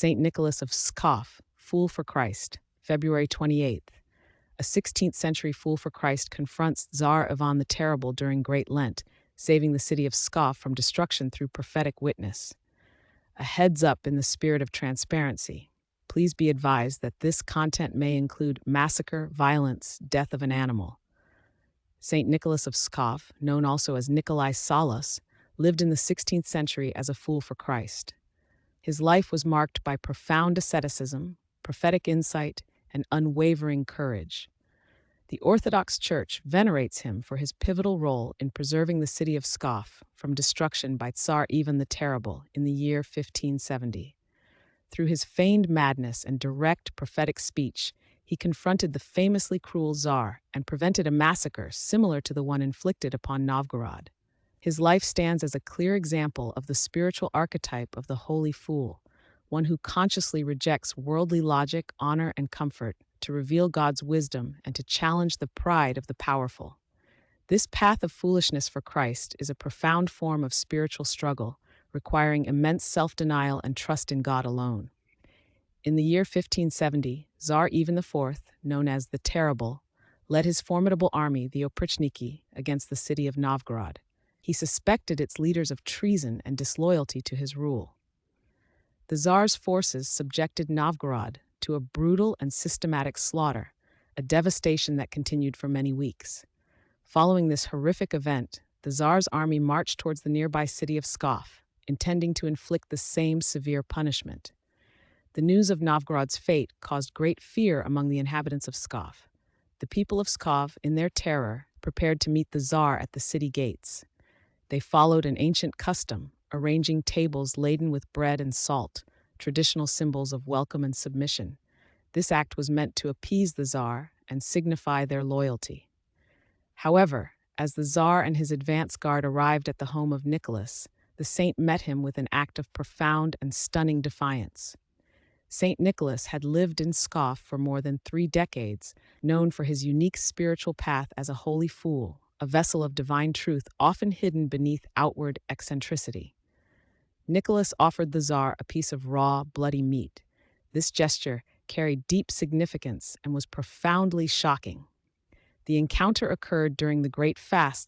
St. Nicholas of Pskov, Fool for Christ, February 28th. A 16th century fool for Christ confronts Tsar Ivan the Terrible during Great Lent, saving the city of Pskov from destruction through prophetic witness. A heads up in the spirit of transparency. Please be advised that this content may include massacre, violence, death of an animal. St. Nicholas of Pskov, known also as Nikolai Salas, lived in the 16th century as a fool for Christ. His life was marked by profound asceticism, prophetic insight, and unwavering courage. The Orthodox Church venerates him for his pivotal role in preserving the city of Pskov from destruction by Tsar Ivan the Terrible in the year 1570. Through his feigned madness and direct prophetic speech, he confronted the famously cruel Tsar and prevented a massacre similar to the one inflicted upon Novgorod. His life stands as a clear example of the spiritual archetype of the holy fool, one who consciously rejects worldly logic, honor, and comfort to reveal God's wisdom and to challenge the pride of the powerful. This path of foolishness for Christ is a profound form of spiritual struggle, requiring immense self-denial and trust in God alone. In the year 1570, Tsar Ivan IV, known as the Terrible, led his formidable army, the Oprichniki, against the city of Novgorod. He suspected its leaders of treason and disloyalty to his rule. The Tsar's forces subjected Novgorod to a brutal and systematic slaughter, a devastation that continued for many weeks. Following this horrific event, the Tsar's army marched towards the nearby city of Pskov, intending to inflict the same severe punishment. The news of Novgorod's fate caused great fear among the inhabitants of Pskov. The people of Pskov, in their terror, prepared to meet the Tsar at the city gates. They followed an ancient custom, arranging tables laden with bread and salt, traditional symbols of welcome and submission. This act was meant to appease the Tsar and signify their loyalty. However, as the Tsar and his advance guard arrived at the home of Nicholas, the saint met him with an act of profound and stunning defiance. Saint Nicholas had lived in Pskov for more than 3 decades, known for his unique spiritual path as a holy fool, a vessel of divine truth often hidden beneath outward eccentricity. Nicholas offered the Tsar a piece of raw, bloody meat. This gesture carried deep significance and was profoundly shocking. The encounter occurred during the Great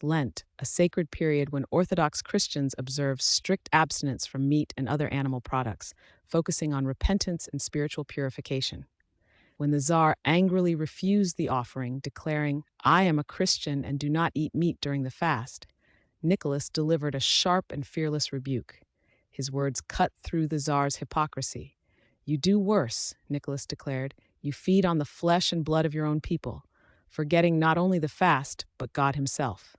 Lent, a sacred period when Orthodox Christians observe strict abstinence from meat and other animal products, focusing on repentance and spiritual purification. When the Tsar angrily refused the offering, declaring, "I am a Christian and do not eat meat during the fast," Nicholas delivered a sharp and fearless rebuke. His words cut through the Tsar's hypocrisy. "You do worse," Nicholas declared. "You feed on the flesh and blood of your own people, forgetting not only the fast, but God himself."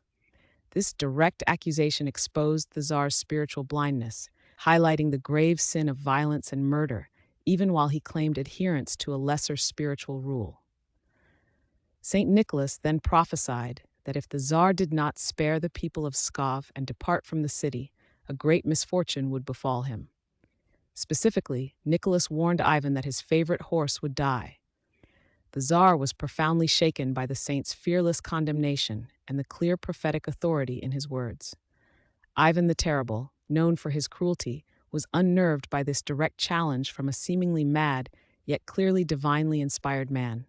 This direct accusation exposed the Tsar's spiritual blindness, highlighting the grave sin of violence and murder, even while he claimed adherence to a lesser spiritual rule. St. Nicholas then prophesied that if the Tsar did not spare the people of Pskov and depart from the city, a great misfortune would befall him. Specifically, Nicholas warned Ivan that his favorite horse would die. The Tsar was profoundly shaken by the saint's fearless condemnation and the clear prophetic authority in his words. Ivan the Terrible, known for his cruelty, was unnerved by this direct challenge from a seemingly mad, yet clearly divinely inspired man.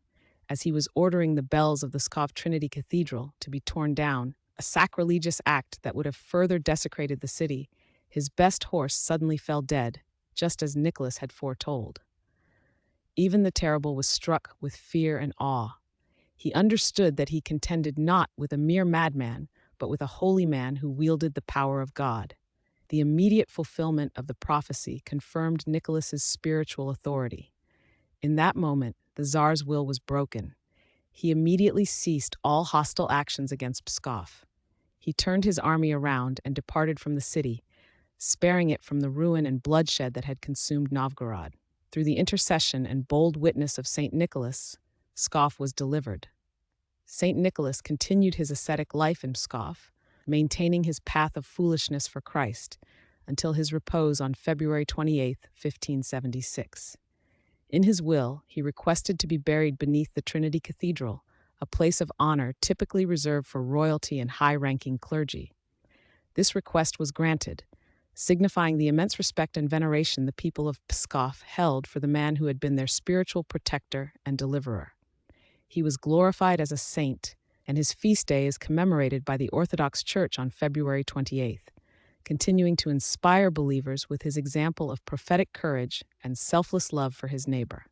As he was ordering the bells of the Pskov Trinity Cathedral to be torn down, a sacrilegious act that would have further desecrated the city, his best horse suddenly fell dead, just as Nicholas had foretold. Even the Terrible was struck with fear and awe. He understood that he contended not with a mere madman, but with a holy man who wielded the power of God. The immediate fulfillment of the prophecy confirmed Nicholas's spiritual authority. In that moment, the Tsar's will was broken. He immediately ceased all hostile actions against Pskov. He turned his army around and departed from the city, sparing it from the ruin and bloodshed that had consumed Novgorod. Through the intercession and bold witness of St. Nicholas, Pskov was delivered. St. Nicholas continued his ascetic life in Pskov, maintaining his path of foolishness for Christ, until his repose on February 28, 1576. In his will, he requested to be buried beneath the Trinity Cathedral, a place of honor typically reserved for royalty and high-ranking clergy. This request was granted. signifying the immense respect and veneration the people of Pskov held for the man who had been their spiritual protector and deliverer. He was glorified as a saint, and his feast day is commemorated by the Orthodox Church on February 28th, continuing to inspire believers with his example of prophetic courage and selfless love for his neighbor.